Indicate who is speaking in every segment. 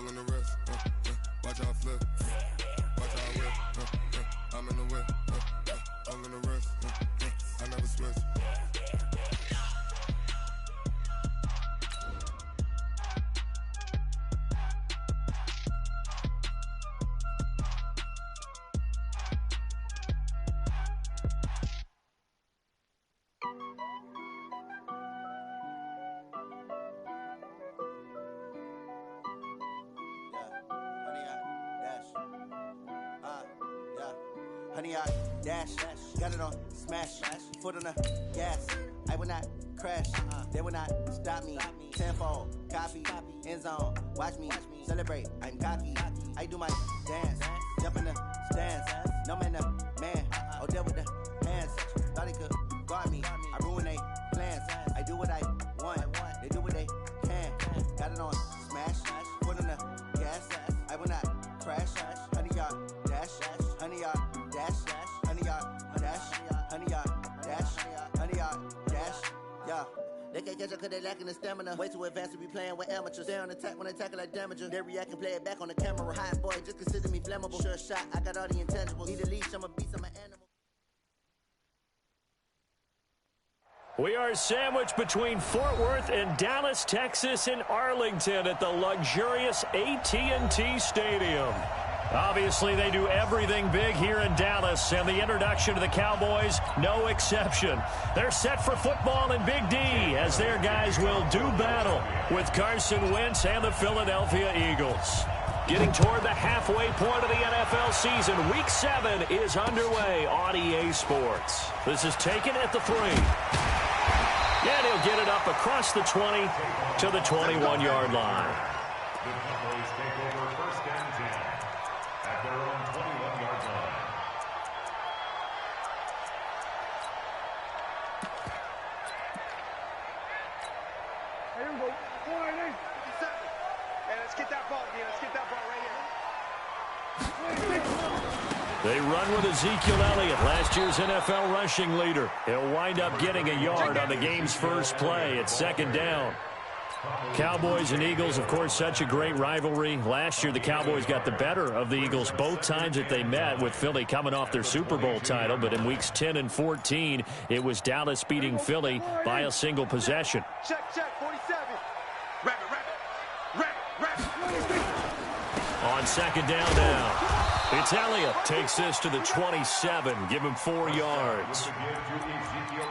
Speaker 1: all in the wrist. Watch how I flip. Watch how I whip. I'm in the whip. All in the wrist. I never switch.
Speaker 2: Honey, I dash, got it on smash, foot on the gas. I will not crash, they will not stop me. Tenfold, copy, end zone, watch me celebrate. I'm cocky, I do my dance, jump in the stands. No man, the man, oh there with the hands. Thought he could guard me, I ruin they plans. I do what I want, they do what they can. Got it on smash, foot on the gas. I will not crash, honey, y'all dash, honey, y'all dash, honey, y'all dash, honey, y'all dash, honey, y'all dash, yeah. They can't catch up cause they lacking the stamina. Way too advanced to be playing with amateurs. They on attack when they tackle like damager. They react and play it back on the camera. Hot boy, just consider me flammable. Sure shot, I got all the intangibles. Need a leash, I'm a beast, I'm an animal.
Speaker 3: We are sandwiched between Fort Worth and Dallas, Texas, and Arlington at the luxurious AT&T Stadium. Obviously, they do everything big here in Dallas, and the introduction to the Cowboys, no exception. They're set for football in Big D, as their guys will do battle with Carson Wentz and the Philadelphia Eagles. Getting toward the halfway point of the NFL season, Week 7 is underway on EA Sports. This is taken at the 3. And he'll get it up across the 20 to the 21-yard line.
Speaker 4: The Cowboys take over first and 10 at their own 21-yard line.
Speaker 5: Here we go. 4-8. Hey, let's get that ball, D. Let's get that ball right here.
Speaker 3: They run with Ezekiel Elliott, last year's NFL rushing leader. He'll wind up getting a yard on the game's first play. It's second down. Cowboys and Eagles, of course, such a great rivalry. Last year, the Cowboys got the better of the Eagles both times that they met, with Philly coming off their Super Bowl title. But in weeks 10 and 14, it was Dallas beating Philly by a single possession.
Speaker 5: Check, 47. Rabbit.
Speaker 3: On second down now. It's Elliott. Takes this to the 27. Give him 4 yards.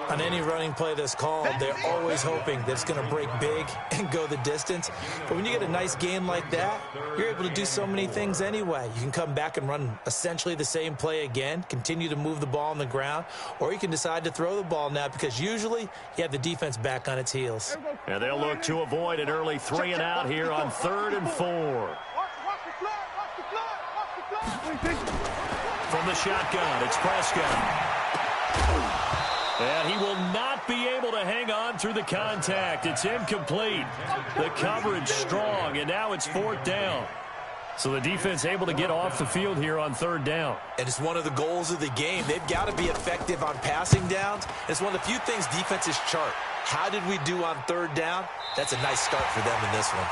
Speaker 6: On any running play that's called, they're always hoping that it's going to break big and go the distance. But when you get a nice game like that, you're able to do so many things anyway. You can come back and run essentially the same play again, continue to move the ball on the ground, or you can decide to throw the ball now, because usually you have the defense back on its heels.
Speaker 3: And they'll look to avoid an early 3 and out here on 3rd and 4. From the shotgun, it's Prescott. And he will not be able to hang on through the contact. It's incomplete. The coverage strong, and now it's 4th down. So the defense able to get off the field here on 3rd down.
Speaker 6: And it's one of the goals of the game. They've got to be effective on passing downs. It's one of the few things defenses chart. How did we do on 3rd down? That's a nice start for them in this one.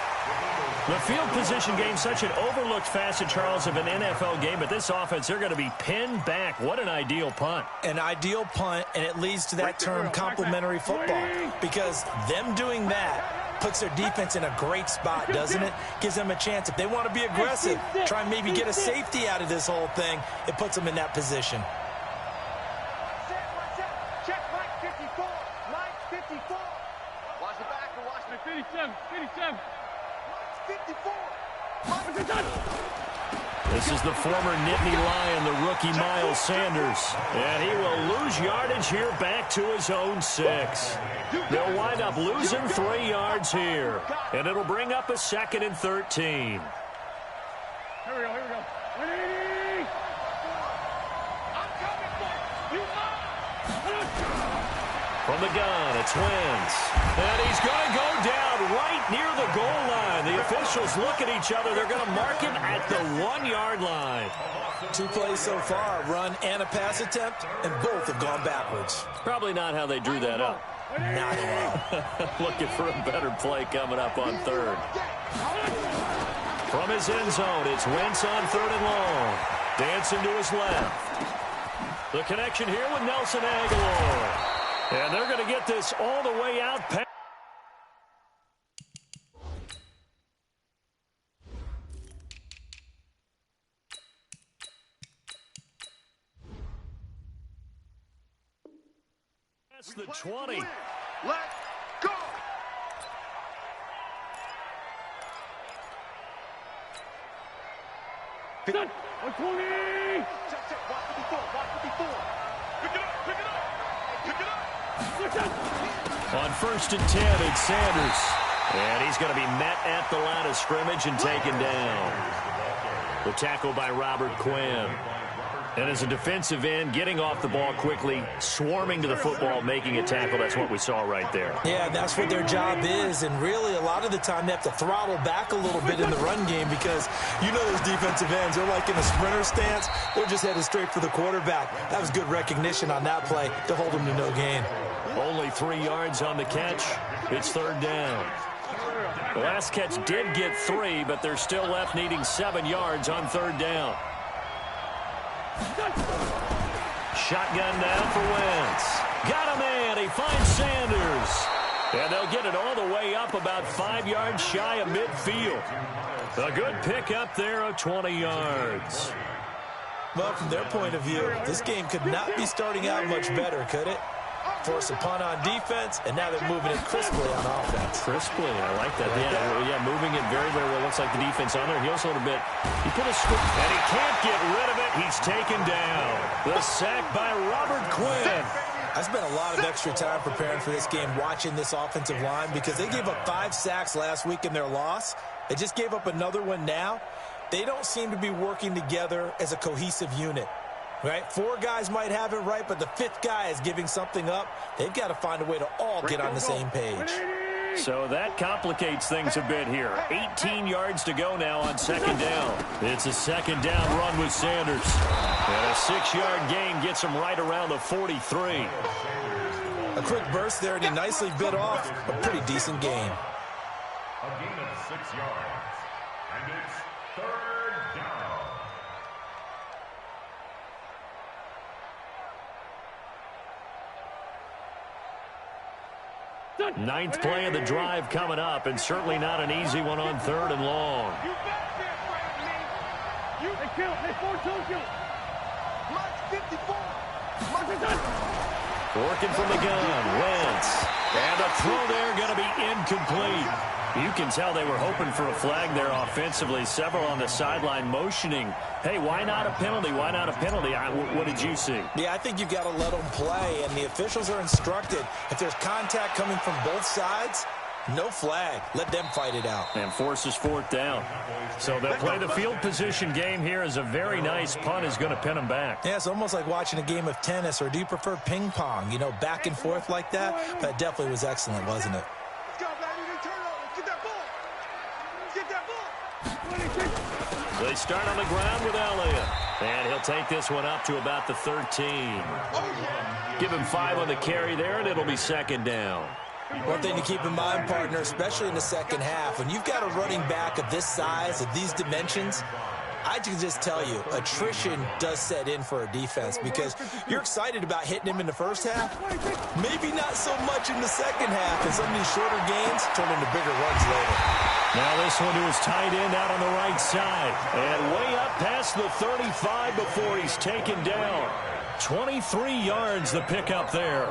Speaker 3: The field position game, such an overlooked facet, Charles, of an NFL game. But this offense, they're going to be pinned back. What an ideal punt.
Speaker 6: An ideal punt, and it leads to that term complementary football. Because them doing that puts their defense in a great spot, doesn't it? Gives them a chance. If they want to be aggressive, try and maybe get a safety out of this whole thing, it puts them in that position.
Speaker 5: Check, Mike 54. Mike 54. Watch the back and watch the 57. 54.
Speaker 3: This is the former Nittany Lion, the rookie Miles Sanders. And he will lose yardage here back to his own 6. They'll wind up losing 3 yards here. And it'll bring up a 2nd and 13.
Speaker 5: Here we go. 180. I'm coming for you.
Speaker 3: From the gun, it's Wentz. And he's going to go down right near the goal line. The officials look at each other. They're going to mark him at the 1-yard line.
Speaker 6: 2 plays so far, a run and a pass attempt, and both have gone backwards.
Speaker 3: Probably not how they drew that up.
Speaker 6: Not at all.
Speaker 3: Looking for a better play coming up on 3rd. From his end zone, it's Wentz on 3rd and long. Dancing to his left. The connection here with Nelson Aguilar. And they're going to get this all the way out past. The 20.
Speaker 5: Let's go. Pick up. 120. Check. Watch it before. Pick it up.
Speaker 3: On 1st and 10, it's Sanders. And he's going to be met at the line of scrimmage and taken down. The tackle by Robert Quinn. And as a defensive end, getting off the ball quickly, swarming to the football, making a tackle, that's what we saw right there.
Speaker 6: Yeah, that's what their job is. And really, a lot of the time, they have to throttle back a little bit in the run game because you know those defensive ends, they're like in a sprinter stance. They're just headed straight for the quarterback. That was good recognition on that play to hold them to no gain.
Speaker 3: Only 3 yards on the catch. It's 3rd down. The last catch did get 3, but they're still left needing 7 yards on 3rd down. Shotgun now for Wentz. Got a man. He finds Sanders. And they'll get it all the way up about 5 yards shy of midfield. A good pickup there of 20 yards.
Speaker 6: Well, from their point of view, this game could not be starting out much better, could it? Force a punt on defense, and now they're moving it crisply on offense.
Speaker 3: Crisply, I like that. Yeah, moving it very, very well. Looks like the defense on there. Heels a little bit. He put a scoop, and he can't get rid of it. He's taken down. The sack by Robert Quinn.
Speaker 6: I spent a lot of extra time preparing for this game, watching this offensive line, because they gave up 5 sacks last week in their loss. They just gave up another one now. They don't seem to be working together as a cohesive unit. Right? 4 guys might have it right, but the 5th guy is giving something up. They've got to find a way to all get on the same page.
Speaker 3: So that complicates things a bit here. 18 yards to go now on 2nd down. It's a 2nd down run with Sanders. And a 6-yard gain gets him right around the 43.
Speaker 6: A quick burst there, and he nicely bit off a pretty decent gain.
Speaker 4: A gain of 6 yards. And it's 3rd down.
Speaker 3: Ninth play of the drive coming up, and certainly not an easy one on 3rd and long.
Speaker 5: You back there, Frank. You kill. Hey, 4-2 kill. March 54.
Speaker 3: Working from the gun, Wentz. And the throw there going to be incomplete. You can tell they were hoping for a flag there offensively. Several on the sideline motioning, hey, why not a penalty? Why not a penalty? What did you see?
Speaker 6: Yeah, I think you've got to let them play, and the officials are instructed. If there's contact coming from both sides, no flag. Let them fight it out.
Speaker 3: And forces 4th down. So they'll play the field position game here as a very nice punt is going to pin them back.
Speaker 6: Yeah, it's almost like watching a game of tennis, or do you prefer ping pong? You know, back and forth like that? That definitely was excellent, wasn't it?
Speaker 3: They start on the ground with Elliott. And he'll take this one up to about the 13. Give him 5 on the carry there, and it'll be 2nd down.
Speaker 6: One thing to keep in mind, partner, especially in the second half, when you've got a running back of this size, of these dimensions, I can just tell you, attrition does set in for a defense because you're excited about hitting him in the first half. Maybe not so much in the second half, and some of these shorter gains turn into bigger runs later.
Speaker 3: Now this one to his tight end out on the right side. And way up past the 35 before he's taken down. 23 yards the pickup there.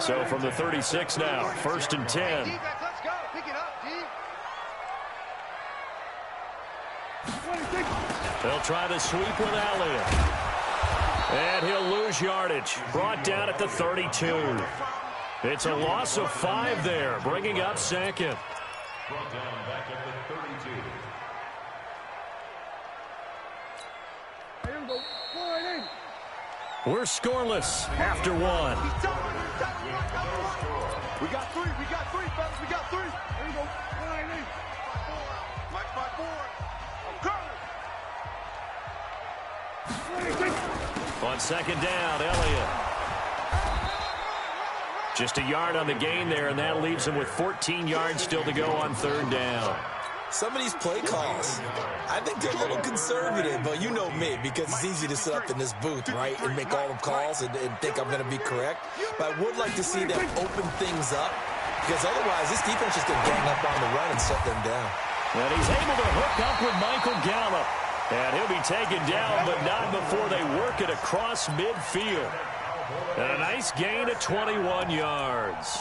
Speaker 3: So from the 36 now, 1st and 10.
Speaker 5: Let's go. Pick it up, D.
Speaker 3: They'll try the sweep with Elliott. And he'll lose yardage. Brought down at the 32. It's a loss of 5 there, bringing up 2nd.
Speaker 4: Brought down back at the 32.
Speaker 3: We're scoreless after 1.
Speaker 5: We got 3, fellas. We got 3. There you go. March by 4. I'm coming.
Speaker 3: On 2nd down, Elliott. Just a yard on the gain there, and that leaves him with 14 yards still to go on third down.
Speaker 6: Some of these play calls, I think they're a little conservative, but you know me, because it's easy to sit up in this booth, right, and make all the calls and think I'm going to be correct. But I would like to see them open things up, because otherwise this defense is going to gang up on the run and shut them down.
Speaker 3: And he's able to hook up with Michael Gallup. And he'll be taken down, but not before they work it across midfield. And a nice gain of 21 yards.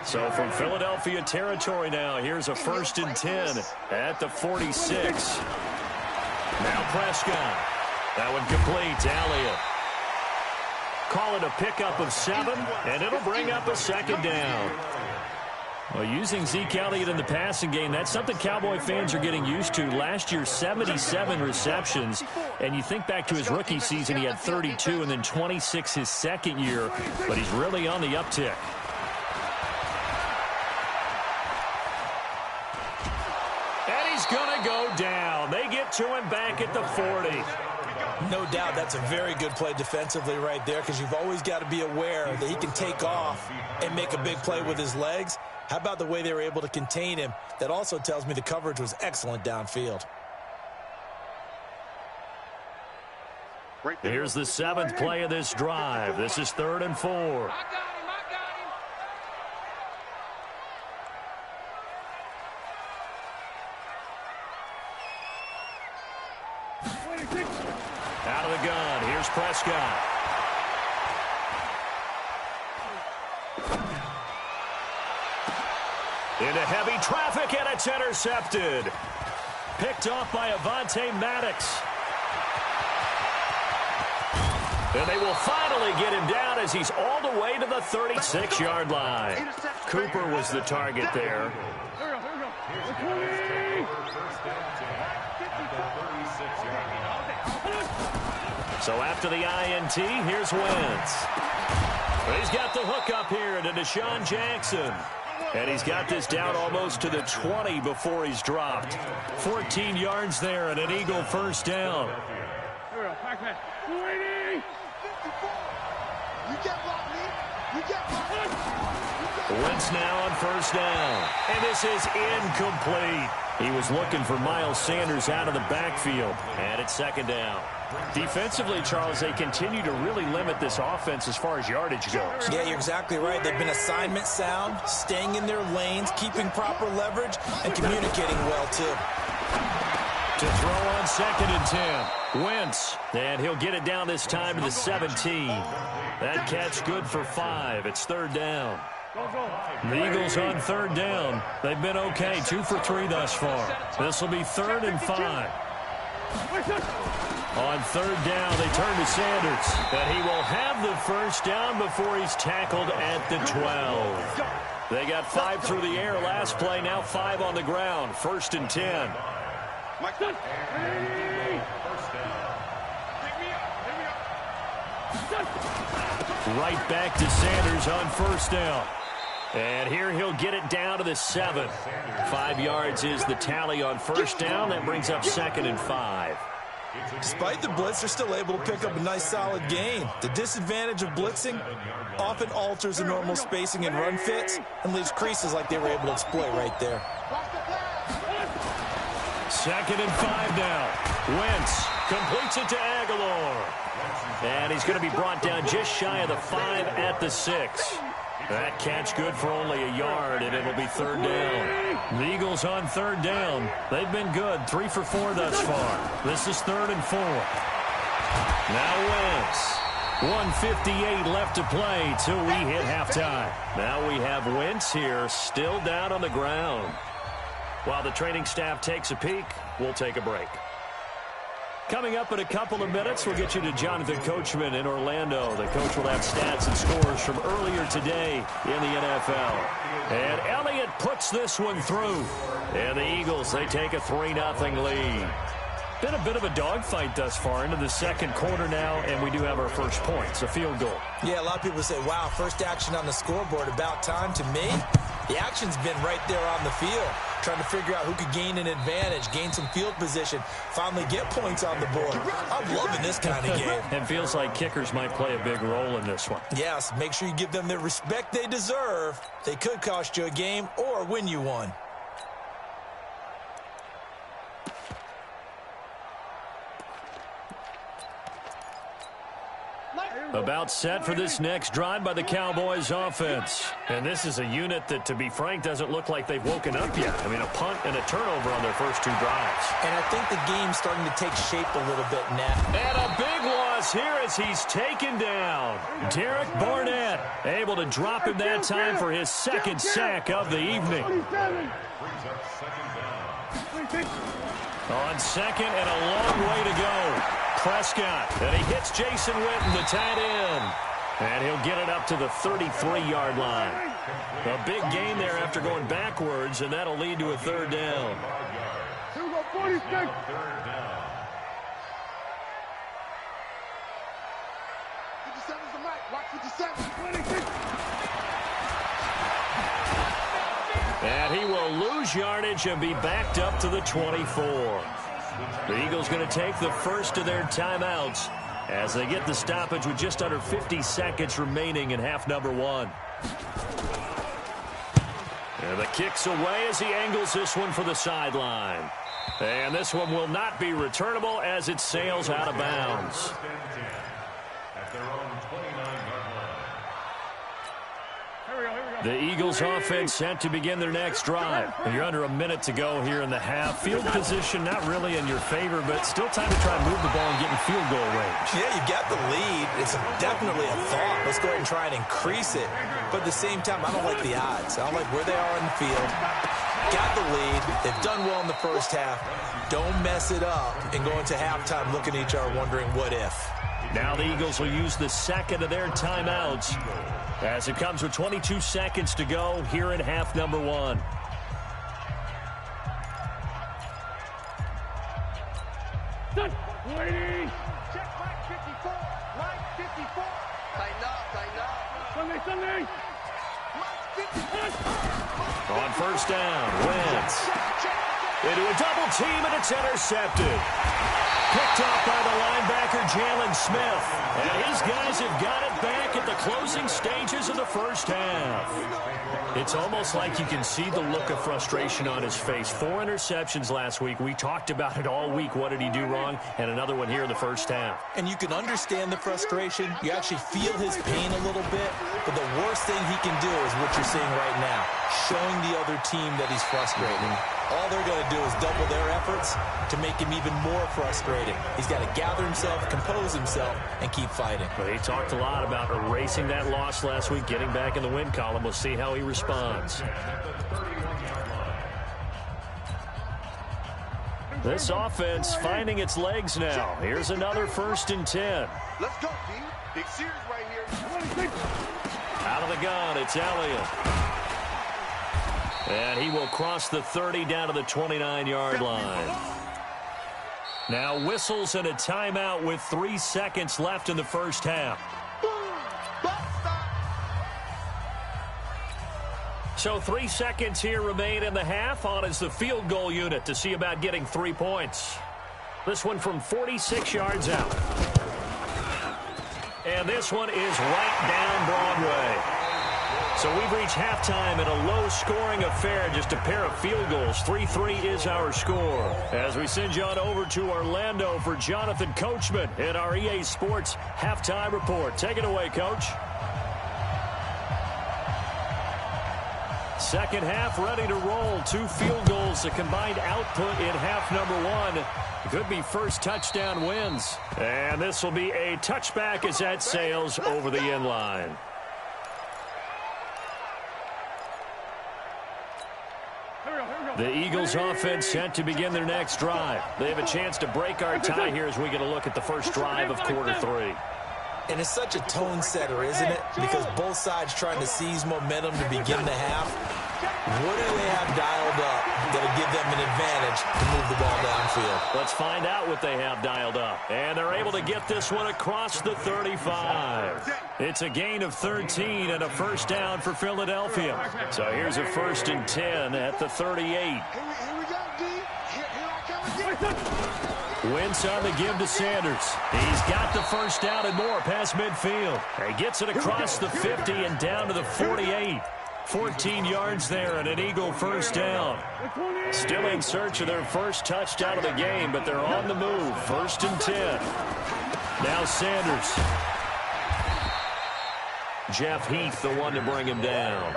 Speaker 3: So from Philadelphia territory now, here's a 1st and 10 at the 46. Now Prescott. That one complete to Elliott. Call it a pickup of 7, and it'll bring up a 2nd down. Well, using Zeke Elliott in the passing game, that's something Cowboy fans are getting used to. Last year, 77 receptions. And you think back to his rookie season, he had 32 and then 26 his second year. But he's really on the uptick. And he's going to go down. They get to him back at the 40.
Speaker 6: No doubt that's a very good play defensively right there, because you've always got to be aware that he can take off and make a big play with his legs. How about the way they were able to contain him? That also tells me the coverage was excellent downfield.
Speaker 3: Here's the 7th play of this drive. This is 3rd and 4. Out of the gun. Here's Prescott. Into heavy traffic, and it's intercepted. Picked off by Avonte Maddox. And they will finally get him down as he's all the way to the 36-yard line. Cooper was the target there. So after the INT, here's Wentz. He's got the hook up here to Deshaun Jackson. And he's got this down almost to the 20 before he's dropped. 14 yards there and an Eagle 1st down. Wentz now on 1st down. And this is incomplete. He was looking for Miles Sanders out of the backfield. And it's 2nd down. Defensively, Charles, they continue to really limit this offense as far as yardage goes.
Speaker 6: Yeah, you're exactly right. They've been assignment sound, staying in their lanes, keeping proper leverage, and communicating well, too.
Speaker 3: To throw on 2nd and 10. Wentz, and he'll get it down this time to the 17. That catch good for 5. It's 3rd down. The Eagles on 3rd down. They've been okay, 2 for 3 thus far. This will be 3rd and 5. On 3rd down, they turn to Sanders. And he will have the 1st down before he's tackled at the 12. They got 5 through the air last play, now 5 on the ground. 1st and 10. Right back to Sanders on 1st down. And here he'll get it down to the 7. 5 yards is the tally on 1st down. That brings up 2nd and 5.
Speaker 6: Despite the blitz, they're still able to pick up a nice solid gain. The disadvantage of blitzing often alters the normal spacing and run fits and leaves creases like they were able to exploit right there.
Speaker 3: 2nd and 5 now. Wentz completes it to Aguilar. And he's going to be brought down just shy of the 5 at the 6. That catch good for only a yard, and it'll be 3rd down. The Eagles on 3rd down. They've been good, 3 for 4 thus far. This is 3rd and 4. Now Wentz. 1:58 left to play till we hit halftime. Now we have Wentz here, still down on the ground. While the training staff takes a peek, we'll take a break. Coming up in a couple of minutes, we'll get you to Jonathan Coachman in Orlando. The coach will have stats and scores from earlier today in the NFL. And Elliott puts this one through. And the Eagles, they take a 3-0 lead. Been a bit of a dogfight thus far into the 2nd quarter now, and we do have our first points, a field goal.
Speaker 6: Yeah, a lot of people say, wow, first action on the scoreboard, about time. To me, the action's been right there on the field. trying to figure out who could gain an advantage, gain some field position, finally get points on the board. I'm loving this kind of game.
Speaker 3: It feels like kickers might play a big role in this one.
Speaker 6: Yes, make sure you give them the respect they deserve. They could cost you a game or win you one.
Speaker 3: About set for this next drive by the Cowboys offense. And this is a unit that, to be frank, doesn't look like they've woken up yet. I mean, a punt and a turnover on their first two drives.
Speaker 6: And I think the game's starting to take shape a little bit now.
Speaker 3: And a big loss here as he's taken down. Derek Barnett able to drop him that time for his second sack of the evening. On second and a long way to go. Prescott, and he hits Jason Witten, the tight end. And he'll get it up to the 33-yard line. A big gain there after going backwards, and that'll lead to a third down. And he will lose yardage and be backed up to the 24. The Eagles going to take the first of their timeouts as they get the stoppage with just under 50 seconds remaining in half number one. And the kick's away as he angles this one for the sideline. And this one will not be returnable as it sails out of bounds.
Speaker 4: At their own 29-yard line.
Speaker 3: The Eagles offense set to begin their next drive. And you're under a minute to go here in the half. Field position not really in your favor, but still time to try and move the ball and get in field goal range.
Speaker 6: Yeah, you've got the lead. It's definitely a thought. Let's go ahead and try and increase it. But at the same time, I don't like the odds. I don't like where they are in the field. Got the lead. They've done well in the first half. Don't mess it up and go into halftime looking at each other wondering what if.
Speaker 3: Now the Eagles will use the second of their timeouts as it comes with 22 seconds to go here in half number one.
Speaker 5: Waiting. Check line 54. Line 54. Tighten up. Sunday.
Speaker 3: On first down, Wentz into a double team, and it's intercepted. Picked off by the linebacker, Jalen Smith. And his guys have got it back at the closing stages of the first half. It's almost like you can see the look of frustration on his face. 4 interceptions last week. We talked about it all week. What did he do wrong? And another one here in the first half.
Speaker 6: And you can understand the frustration. You actually feel his pain a little bit. But the worst thing he can do is what you're seeing right now, showing the other team that he's frustrated. All they're going to do is double their efforts to make him even more frustrated. He's got to gather himself, compose himself, and keep fighting.
Speaker 3: Well, he talked a lot about erasing that loss last week, getting back in the win column. We'll see how he responds. This offense finding its legs now. Here's another 1st and 10.
Speaker 5: Let's go, B. Big series right here.
Speaker 3: Out of the gun, it's Elliott. And he will cross the 30 down to the 29-yard line. Now whistles and a timeout with 3 seconds left in the first half. So 3 seconds here remain in the half. On is the field goal unit to see about getting 3 points. This one from 46 yards out. And this one is right down Broadway. So we've reached halftime in a low-scoring affair, just a pair of field goals. 3-3 is our score. As we send you on over to Orlando for Jonathan Coachman in our EA Sports Halftime Report. Take it away, Coach. Second half ready to roll. 2 field goals, a combined output in half number one. Could be first touchdown wins. And this will be a touchback as that sails over the end line. The Eagles offense set to begin their next drive. They have a chance to break our tie here as we get a look at the first drive of quarter 3.
Speaker 6: And it's such a tone setter, isn't it? Because both sides trying to seize momentum to begin the half. What do they have dialed up that'll give them an advantage to move the ball downfield?
Speaker 3: Let's find out what they have dialed up. And they're able to get this one across the 35. It's a gain of 13 and a first down for Philadelphia. So here's a 1st and 10 at the 38.
Speaker 5: Here we go, D. Here I come again.
Speaker 3: Wentz on the give to Sanders. He's got the first down and more past midfield. He gets it across the 50 and down to the 48. 14 yards there and an Eagle first down. Still in search of their first touchdown of the game, but they're on the move. 1st and 10. Now Sanders. Jeff Heath, the one to bring him down.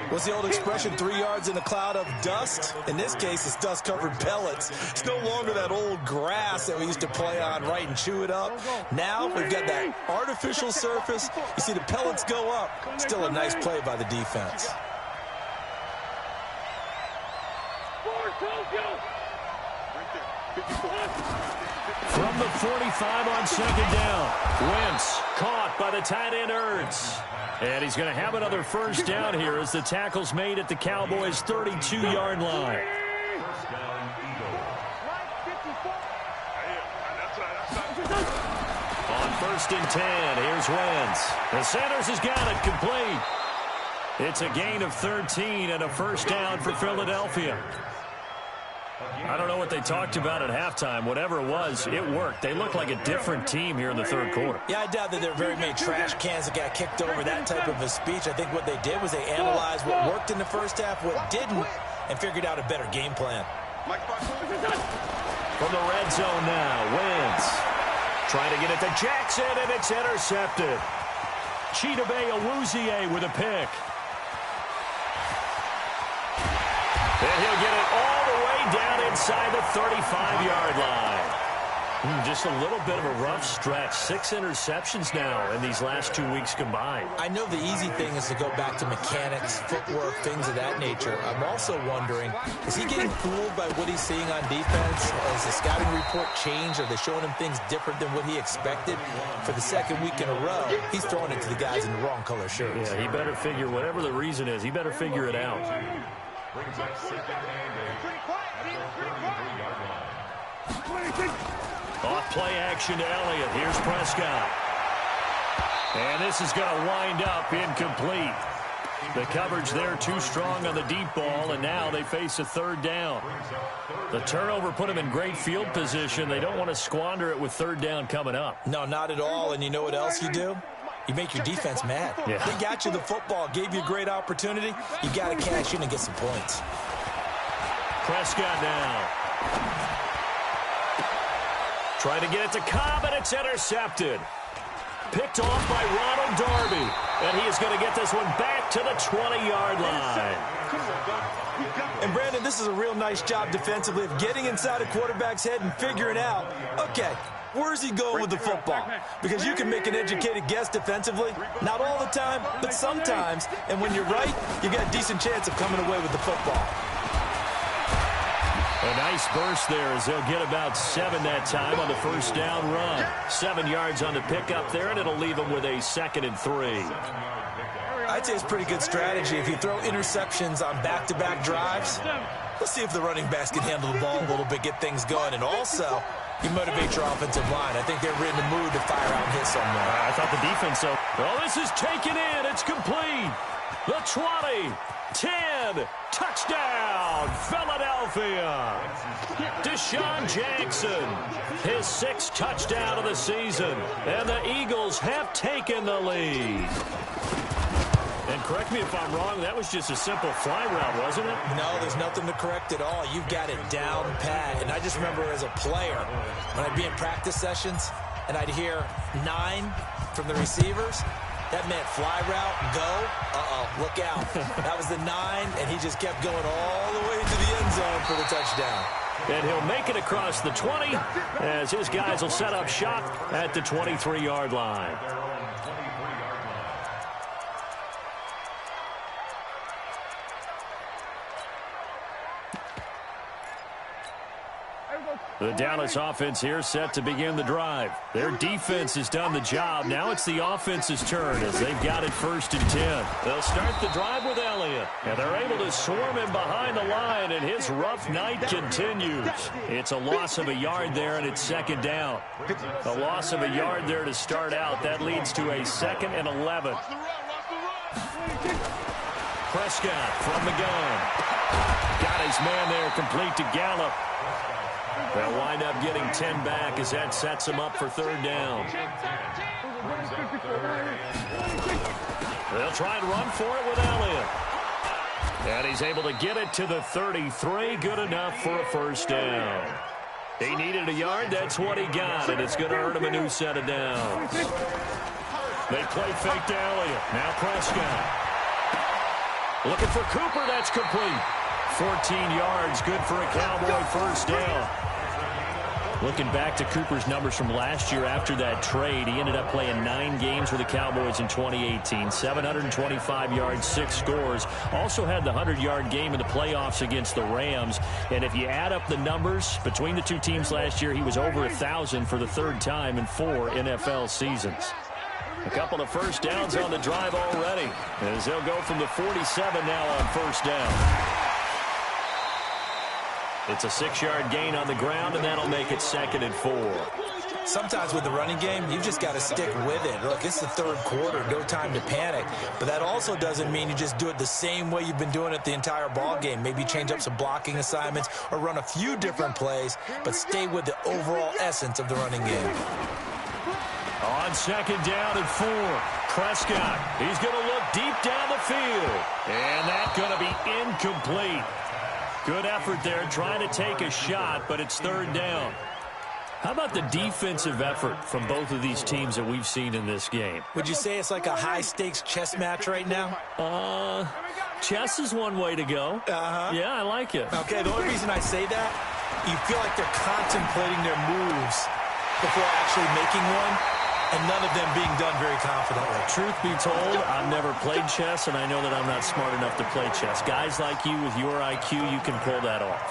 Speaker 6: What's the old expression, 3 yards in a cloud of dust? In this case, it's dust-covered pellets. It's no longer that old grass that we used to play on, right, and chew it up. Now we've got that artificial surface. You see the pellets go up. Still a nice play by the defense.
Speaker 3: From the 45 on 2nd down. Wentz caught by the tight end Ertz. And he's going to have another first down here as the tackle's made at the Cowboys' 32-yard line. On 1st and 10, here's Wentz. The Sanders has got it complete. It's a gain of 13 and a first down for Philadelphia. I don't know what they talked about at halftime. Whatever it was, it worked. They look like a different team here in the 3rd quarter.
Speaker 6: Yeah, I doubt that there are very many trash cans that got kicked over, that type of a speech. I think what they did was they analyzed what worked in the first half, what didn't, and figured out a better game plan.
Speaker 3: From the red zone now, Wentz trying to get it to Jackson, and it's intercepted. Chidobe Awuzie with a pick. And he'll get it all the way down inside the 35-yard line. Just a little bit of a rough stretch. 6 interceptions now in these last 2 weeks combined.
Speaker 6: I know the easy thing is to go back to mechanics, footwork, things of that nature. I'm also wondering, is he getting fooled by what he's seeing on defense? Has the scouting report changed? Are they showing him things different than what he expected? For the 2nd week in a row, he's throwing it to the guys in the wrong color shirts.
Speaker 3: Yeah, he better figure, whatever the reason is, he better figure it out.
Speaker 4: Brings up 2nd and 8.
Speaker 3: Off play action to Elliott. Here's Prescott. And this is going to wind up incomplete. The coverage there too strong on the deep ball, and now they face a 3rd down. The turnover put them in great field position. They don't want to squander it with 3rd down coming up.
Speaker 6: No, not at all. And you know what else you do? You make your defense mad.
Speaker 3: Yeah.
Speaker 6: They got you the football, gave you a great opportunity. You got to cash in and get some points.
Speaker 3: Prescott now. Trying to get it to Cobb, and it's intercepted. Picked off by Ronald Darby. And he is going to get this one back to the 20-yard line.
Speaker 6: And, Brandon, this is a real nice job defensively of getting inside a quarterback's head and figuring out, okay, where's he going with the football? Because you can make an educated guess defensively. Not all the time, but sometimes. And when you're right, you got a decent chance of coming away with the football.
Speaker 3: A nice burst there as they'll get about 7 that time on the first down run. 7 yards on the pickup there, and it'll leave them with a 2nd and 3.
Speaker 6: I'd say it's pretty good strategy. If you throw interceptions on back-to-back drives, let's see if the running backs can handle the ball a little bit, get things going. And also, you motivate your offensive line. I think they're in the mood to fire out and hit somewhere.
Speaker 3: I thought the defense, so. Oh, this is taken in. It's complete. The 20, 10, touchdown, Philadelphia. Deshaun Jackson, his 6th touchdown of the season. And the Eagles have taken the lead. And correct me if I'm wrong, that was just a simple fly route, wasn't it?
Speaker 6: No, there's nothing to correct at all. You've got it down pat. And I just remember as a player, when I'd be in practice sessions, and I'd hear 9 from the receivers, that meant fly route, go, look out. That was the 9, and he just kept going all the way into the end zone for the touchdown.
Speaker 3: And he'll make it across the 20 as his guys will set up shop at the 23-yard line. The Dallas offense here set to begin the drive. Their defense has done the job. Now it's the offense's turn as they've got it 1st and 10. They'll start the drive with Elliott. And they're able to swarm him behind the line, and his rough night continues. It's a loss of a yard there, and it's 2nd down. A loss of a yard there to start out. That leads to a 2nd and 11. Prescott from the gun. Got his man there complete to Gallup. They'll wind up getting 10 back as that sets him up for 3rd down. They'll try and run for it with Elliott. And he's able to get it to the 33. Good enough for a 1st down. He needed a yard. That's what he got, and it's going to earn him a new set of downs. They play fake to Elliott. Now Prescott. Looking for Cooper. That's complete. 14 yards. Good for a Cowboy 1st down. Looking back to Cooper's numbers from last year after that trade, he ended up playing 9 games with the Cowboys in 2018. 725 yards, 6 scores. Also had the 100-yard game in the playoffs against the Rams. And if you add up the numbers between the two teams last year, he was over 1,000 for the 3rd time in 4 NFL seasons. A couple of 1st downs on the drive already, as they'll go from the 47 now on 1st down. It's a 6-yard gain on the ground, and that'll make it 2nd and 4.
Speaker 6: Sometimes with the running game, you've just got to stick with it. Look, it's the 3rd quarter, no time to panic. But that also doesn't mean you just do it the same way you've been doing it the entire ball game. Maybe change up some blocking assignments or run a few different plays, but stay with the overall essence of the running game.
Speaker 3: On 2nd down and 4, Prescott. He's going to look deep down the field. And that's going to be incomplete. Good effort there, trying to take a shot, but it's 3rd down. How about the defensive effort from both of these teams that we've seen in this game?
Speaker 6: Would you say it's like a high-stakes chess match right now?
Speaker 3: Chess is one way to go. Yeah, I like it.
Speaker 6: Okay, the only reason I say that, you feel like they're contemplating their moves before actually making one, and none of them being done very confidently.
Speaker 3: Truth be told, I've never played chess, and I know that I'm not smart enough to play chess. Guys like you with your IQ, you can pull that off.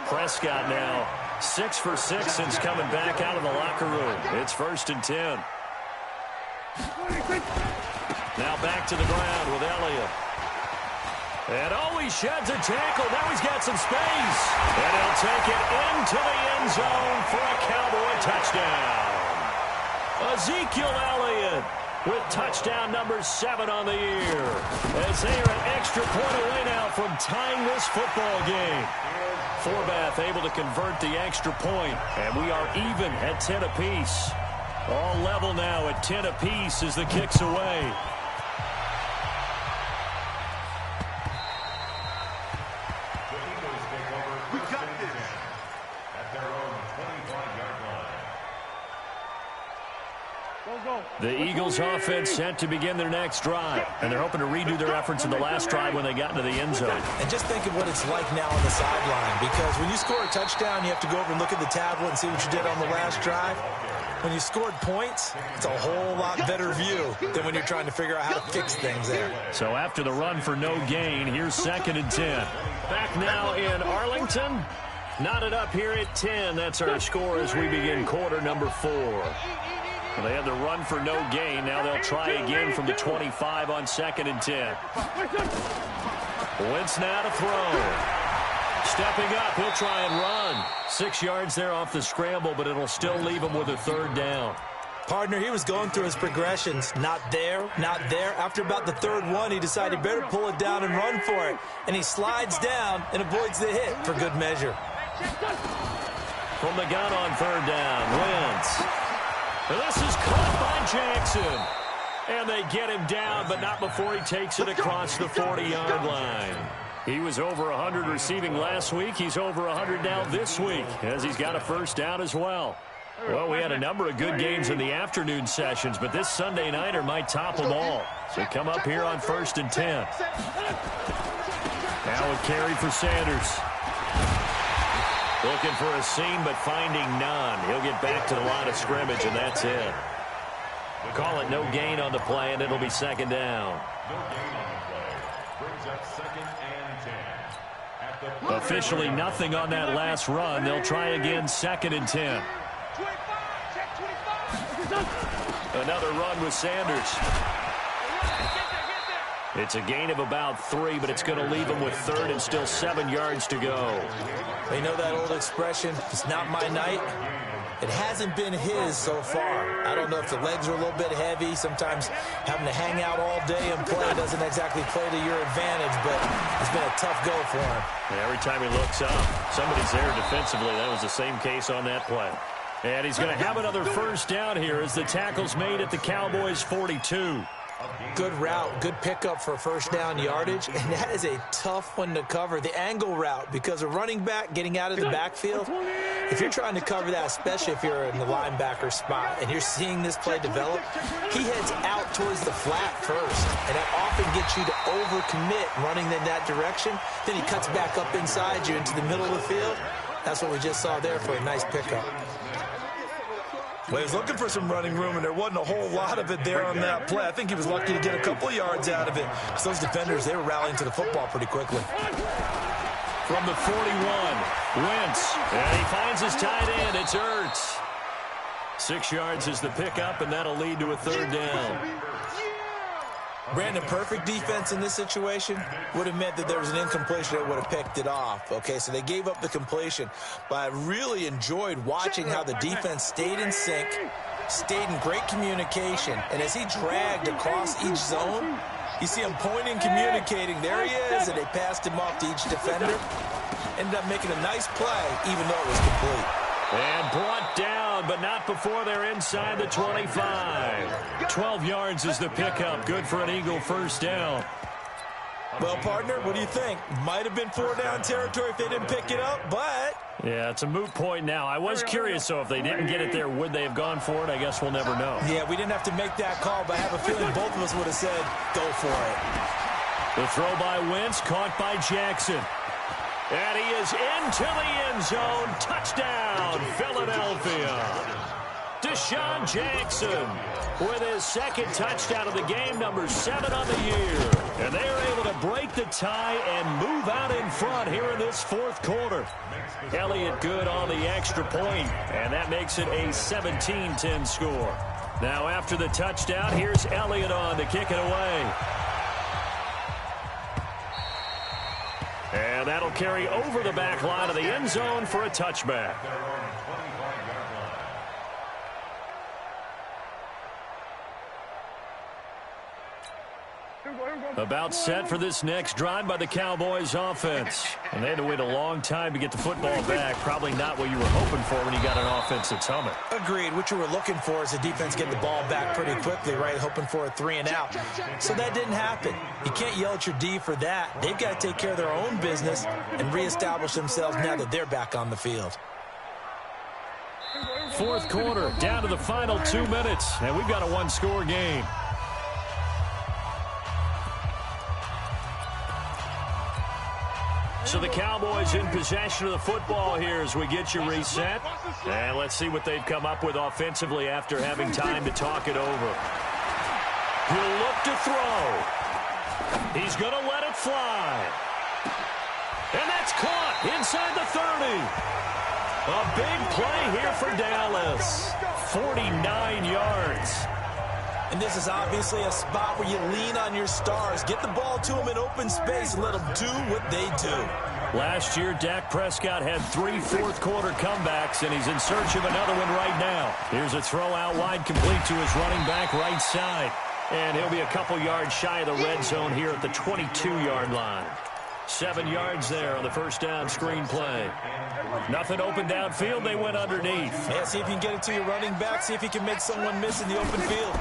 Speaker 3: Prescott now 6 for 6 since coming back out of the locker room. It's 1st and 10. Now back to the ground with Elliott. And he sheds a tackle. Now he's got some space. And he'll take it into the end zone for a Cowboy touchdown. Ezekiel Elliott with touchdown number 7 on the year. As they are an extra point away now from tying this football game. Forbath able to convert the extra point, and we are even at 10 apiece. All level now at 10 apiece as the kick's away. The Eagles offense set to begin their next drive, and they're hoping to redo their efforts in the last drive when they got into the end zone.
Speaker 6: And just think of what it's like now on the sideline, because when you score a touchdown, you have to go over and look at the tablet and see what you did on the last drive. When you scored points, it's a whole lot better view than when you're trying to figure out how to fix things there.
Speaker 3: So after the run for no gain, here's 2nd and 10. Back now in Arlington. Knotted up here at 10. That's our score as we begin quarter number 4. Well, they had the run for no gain. Now they'll try again from the 25 on 2nd and 10. Wentz now to throw. Stepping up, he'll try and run. 6 yards there off the scramble, but it'll still leave him with a 3rd down.
Speaker 6: Partner, he was going through his progressions. Not there, not there. After about the 3rd one, he decided he better pull it down and run for it. And he slides down and avoids the hit for good measure.
Speaker 3: From the gun on 3rd down, Wentz. This is caught by Jackson. And they get him down, but not before he takes it across the 40-yard line. He was over 100 receiving last week. He's over 100 now this week, as he's got a 1st down as well. Well, we had a number of good games in the afternoon sessions, but this Sunday nighter might top them all. So come up here on 1st and 10. Now a carry for Sanders. Looking for a seam, but finding none. He'll get back to the line of scrimmage, and that's it. Call it no gain on the play, and it'll be 2nd down.
Speaker 4: No gain on the play. Brings up 2nd and 10.
Speaker 3: Officially nothing on that last run. They'll try again, 2nd and 10. Another run with Sanders. It's a gain of about 3, but it's going to leave him with 3rd and still 7 yards to go.
Speaker 6: You know that old expression, it's not my night? It hasn't been his so far. I don't know if the legs are a little bit heavy. Sometimes having to hang out all day and play doesn't exactly play to your advantage, but it's been a tough go for him.
Speaker 3: Yeah, every time he looks up, somebody's there defensively. That was the same case on that play. And he's going to have another first down here as the tackle's made at the Cowboys' 42.
Speaker 6: Good route, good pickup for first down yardage, and that is a tough one to cover, the angle route, because a running back getting out of the backfield, if you're trying to cover that, especially if you're in the linebacker spot and you're seeing this play develop, he heads out towards the flat first, and that often gets you to overcommit running in that direction. Then he cuts back up inside you into the middle of the field. That's what we just saw there for a nice pickup.
Speaker 7: Well, he was looking for some running room, and there wasn't a whole lot of it there on that play. I think he was lucky to get a couple of yards out of it. So those defenders, they were rallying to the football pretty quickly.
Speaker 3: From the 41, Wentz. And he finds his tight end. It's Ertz. 6 yards is the pickup, and that'll lead to a 3rd down.
Speaker 6: Brandon, perfect defense in this situation would have meant that there was an incompletion that would have picked it off. Okay, so they gave up the completion. But I really enjoyed watching how the defense stayed in sync, stayed in great communication. And as he dragged across each zone, you see him pointing, communicating. There he is, and they passed him off to each defender. Ended up making a nice play, even though it was complete.
Speaker 3: And brought down, but not before they're inside the 25. 12 yards is the pickup. Good for an Eagle first down.
Speaker 6: Well, partner, what do you think? Might have been 4-down territory if they didn't pick it up, but...
Speaker 3: Yeah, it's a moot point now. I was curious, so if they didn't get it there, would they have gone for it? I guess we'll never know.
Speaker 6: Yeah, we didn't have to make that call, but I have a feeling both of us would have said, go for it.
Speaker 3: The throw by Wentz, caught by Jackson. And he is into the end zone. Touchdown, Philadelphia. Deshaun Jackson with his 2nd touchdown of the game, number 7 on the year. And they're able to break the tie and move out in front here in this 4th quarter. Elliott good on the extra point, and that makes it a 17-10 score. Now after the touchdown, here's Elliott on to kick it away. And that'll carry over the back line of the end zone for a touchback. About set for this next drive by the Cowboys offense. And they had to wait a long time to get the football back. Probably not what you were hoping for when you got an offense that's humming.
Speaker 6: Agreed. What you were looking for is the defense get the ball back pretty quickly, right? Hoping for a 3-and-out. So that didn't happen. You can't yell at your D for that. They've got to take care of their own business and reestablish themselves now that they're back on the field.
Speaker 3: 4th quarter, down to the final 2 minutes. And we've got a 1-score game. So the Cowboys in possession of the football here as we get you reset. And let's see what they've come up with offensively after having time to talk it over. He'll look to throw. He's going to let it fly. And that's caught inside the 30. A big play here for Dallas. 49 yards.
Speaker 6: And this is obviously a spot where you lean on your stars. Get the ball to them in open space and let them do what they do.
Speaker 3: Last year, Dak Prescott had 3 4th-quarter comebacks, and he's in search of another one right now. Here's a throw out wide, complete to his running back right side. And he'll be a couple yards shy of the red zone here at the 22-yard line. 7 yards there on the first down screen play. Nothing open downfield. They went underneath.
Speaker 6: Yeah, see if you can get it to your running back. See if you can make someone miss in the open field.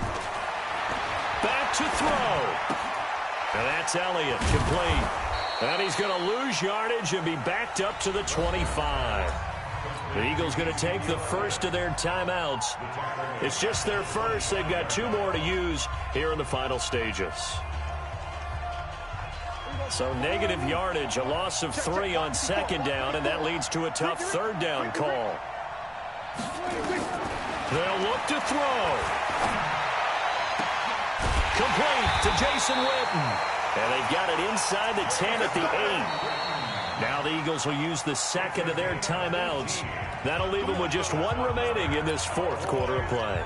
Speaker 3: Back to throw. And that's Elliott, complete. And he's going to lose yardage and be backed up to the 25. The Eagles going to take the first of their timeouts. It's just their first. They've got 2 more to use here in the final stages. So negative yardage, a loss of 3 on 2nd down, and that leads to a tough 3rd down call. They'll look to throw. Complete to Jason Witten. And they've got it inside the 10 at the 8. Now the Eagles will use the second of their timeouts. That'll leave them with just one remaining in this fourth quarter of play.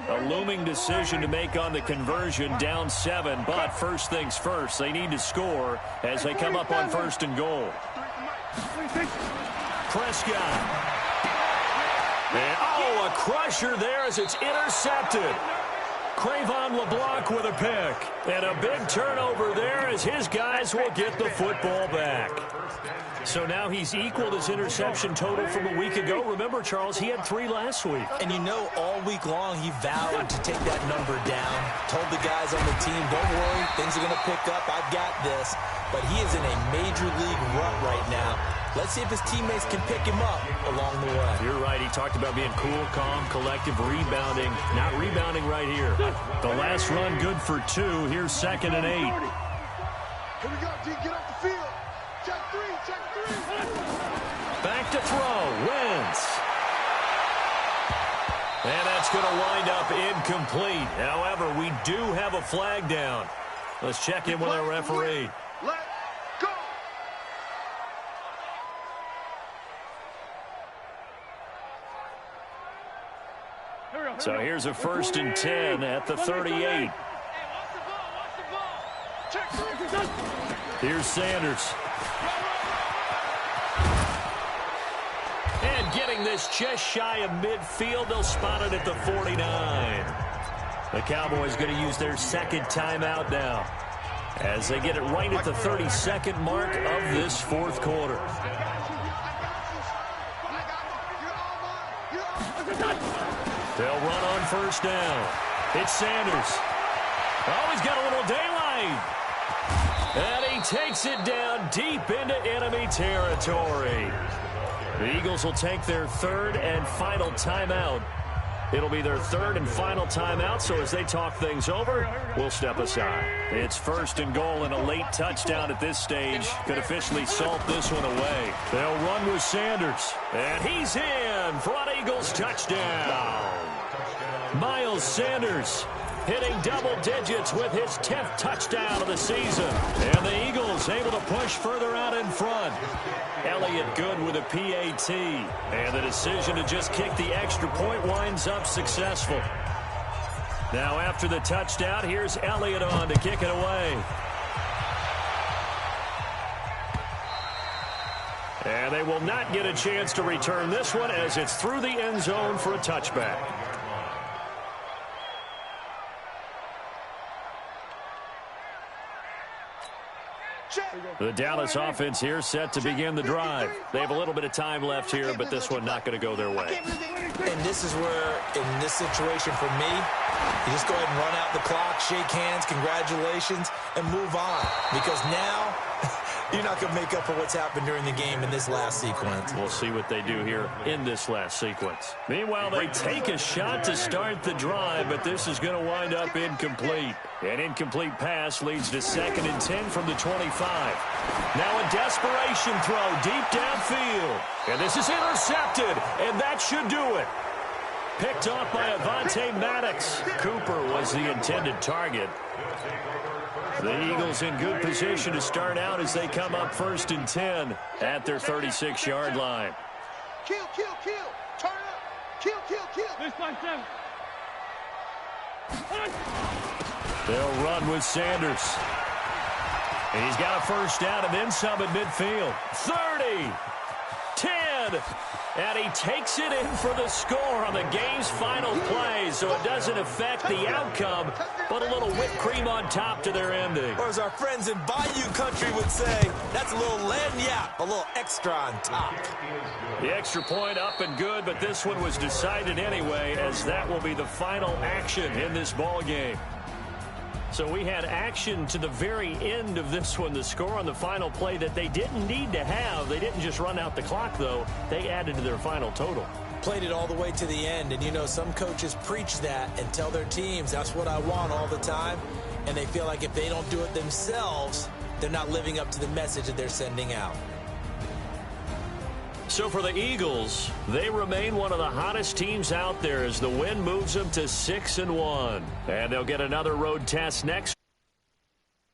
Speaker 3: A looming decision to make on the conversion, down 7, but first things first, they need to score as they come up on first and goal. Prescott. And, a crusher there as it's intercepted. Cravon LeBlanc with a pick. And a big turnover there as his guys will get the football back. So now he's equaled his interception total from a week ago. Remember, Charles, he had 3 last week.
Speaker 6: And you know, all week long he vowed to take that number down. Told the guys on the team, don't worry, things are going to pick up. I've got this. But he is in a major league rut right now. Let's see if his teammates can pick him up along the way.
Speaker 3: You're right. He talked about being cool, calm, collective, rebounding. Not rebounding right here. The last run good for 2. Here's 2nd and 8.
Speaker 5: Here we go, D. Get off the field. Check 3, check 3.
Speaker 3: Back to throw. Wentz. And that's going to wind up incomplete. However, we do have a flag down. Let's check in with our referee.
Speaker 5: Let go.
Speaker 3: So here's a 1st and 10 at the 38. Here's Sanders. And getting this just shy of midfield, they'll spot it at the 49. The Cowboys going to use their second timeout now as they get it right at the 32nd mark of this fourth quarter. They'll run on first down. It's Sanders. Oh, he's got a little daylight. And he takes it down deep into enemy territory. The Eagles will take their 3rd and final timeout. It'll be their 3rd and final timeout, so as they talk things over, we'll step aside. It's 1st and goal, and a late touchdown at this stage could officially salt this one away. They'll run with Sanders, and he's in for an Eagles touchdown. Miles Sanders hitting double digits with his 10th touchdown of the season. And the Eagles able to push further out in front. Elliott good with a PAT. And the decision to just kick the extra point winds up successful. Now after the touchdown, here's Elliott on to kick it away. And they will not get a chance to return this one as it's through the end zone for a touchback. The Dallas offense here set to begin the drive. They have a little bit of time left here, but this one not going to go their way.
Speaker 6: And this is where, in this situation for me, you just go ahead and run out the clock, shake hands, congratulations, and move on. Because now, you're not going to make up for what's happened during the game in this last sequence.
Speaker 3: We'll see what they do here in this last sequence. Meanwhile, they take a shot to start the drive, but this is going to wind up incomplete. An incomplete pass leads to 2nd and 10 from the 25. Now a desperation throw deep downfield. And this is intercepted, and that should do it. Picked off by Avonte Maddox. Cooper was the intended target. The Eagles in good position to start out as they come up 1st and 10 at their 36-yard line.
Speaker 5: Kill, kill, kill. Turn up. Kill, kill, kill. This by 7.
Speaker 3: They'll run with Sanders. And he's got a first down and then some at midfield. 30, 10, and he takes it in for the score on the game's final play, so it doesn't affect the outcome, but a little whipped cream on top to their ending.
Speaker 6: Or as our friends in Bayou Country would say, that's a little lagniappe, a little extra on top.
Speaker 3: The extra point up and good, but this one was decided anyway, as that will be the final action in this ball game. So we had action to the very end of this one, the score on the final play that they didn't need to have. They didn't just run out the clock, though. They added to their final total.
Speaker 6: Played it all the way to the end, and you know, some coaches preach that and tell their teams, that's what I want all the time, and they feel like if they don't do it themselves, they're not living up to the message that they're sending out.
Speaker 3: So for the Eagles, they remain one of the hottest teams out there as the win moves them to 6-1. And they'll get another road test next